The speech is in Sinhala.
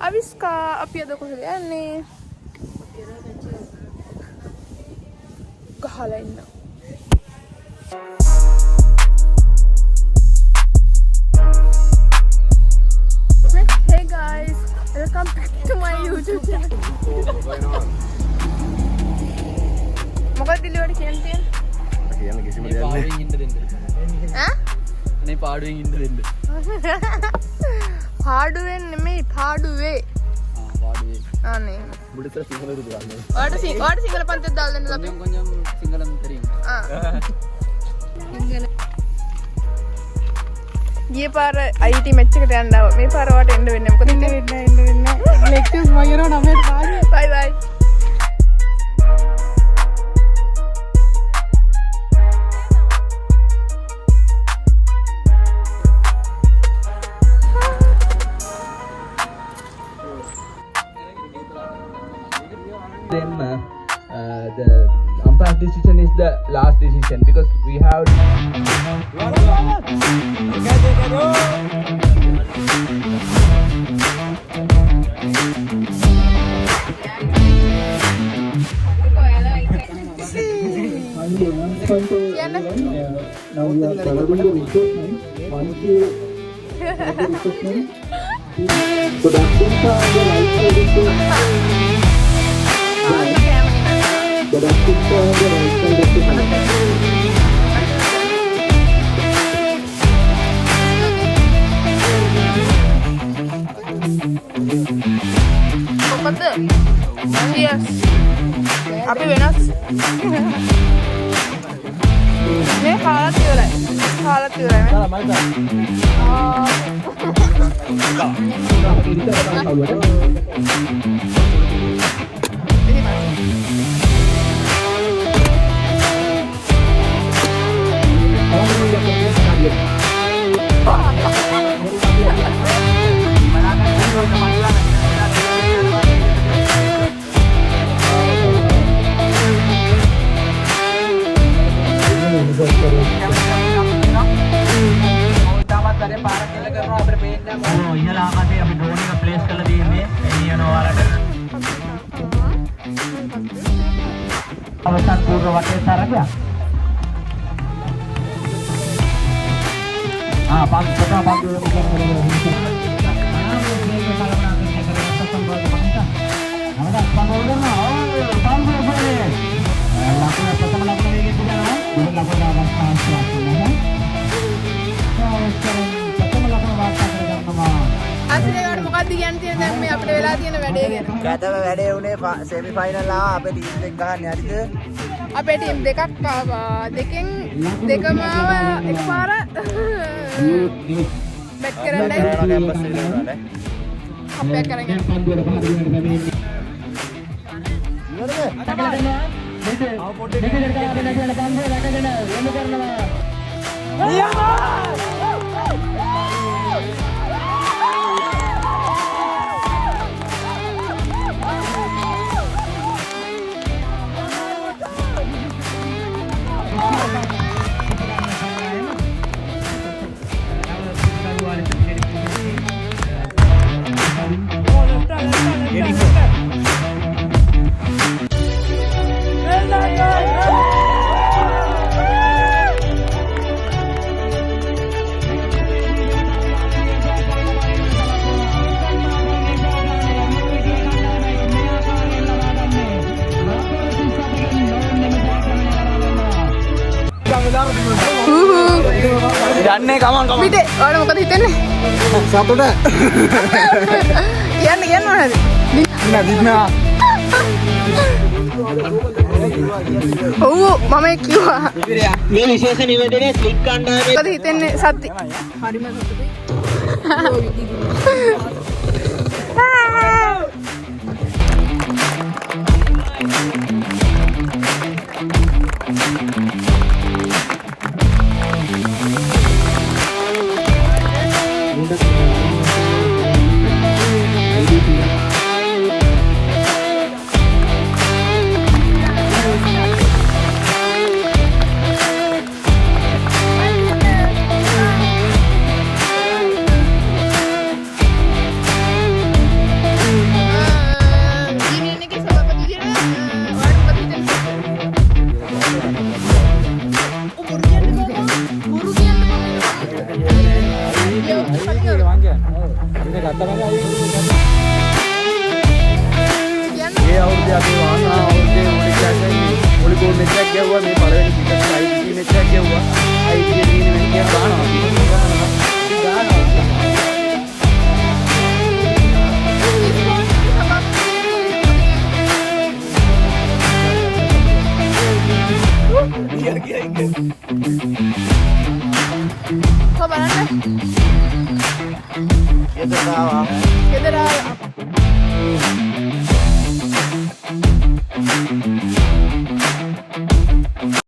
අවිස්කා අපි අද කොහෙද යන්නේ? ගහලා ඉන්න. Hey guys, welcome back to my YouTube channel. මොකක්ද දිලිවට කියන්නේ? කියන්න කිසිම දෙයක් නැහැ. පාඩුවෙන් ඉන්න දෙන්න. ඈ? අනේ පාඩුවෙන් ඉන්න දෙන්න. පාඩුවෙන් නෙමෙයි පාඩුවේ. පාඩුවේ. අනේ. මුලින්ම සිංහල දුරන්නේ. ඔයාට සිංහල පන්තියක් දාලා දෙන්න අපි. கொஞ்சம் සිංහලම් தெரியும். සිංහල. ගිය පාර IT මැච් එකට යන්න ආවා. මේ පාර වට එන්න වෙන්නේ මොකද? එන්න වෙන්නේ. ලෙක්චර්ස් වගේ නෝ 9ට පාඩුවේ. බයි බයි. Then the umpire's decision is the last decision because we have Yes. Api venas. Ini halat tiurai. Halat tiurai. අවසන් පූර්ව වටේ තරගයක්. අන්තිමට මොකක්ද කියන්නේ දැන් මේ අපිට වෙලා තියෙන වැඩේ ගැන? කැතව වැඩේ උනේ සෙමි ෆයිනල් ආවා අපේ ටීම් එක ගහන්නේ හරිද? අපේ ටීම් දෙකක් ආවා. දෙකෙන් දෙකම ආවා එකපාර බැට් කරන්නයි කැම්පස් එකට නේ. අපේ කරගෙන. යන්නේ කමන් කමන් පිටේ ඔයාලා මොකද හිතන්නේ? සතුට කියන්න ඕනද? නදින්නා ඔව් මම කිව්වා. මේ විශේෂ නිවේදනයේ ස්ලික් කණ්ඩායමේ මොකද හිතන්නේ සත්‍ය? හරිම සතුටුයි. ඒ අවුරුද්දේ අපි වාහන අවුරුද්දේ වොලිබෝල් මැච් එකක් ගැව්වා මේ පළවෙනි සීසන් එකේ ITT මැච් එකක් ගැව්වා ITT දිනේ මැච් එකක් ගානවා Kau mana? Kita tahu. Kita dah.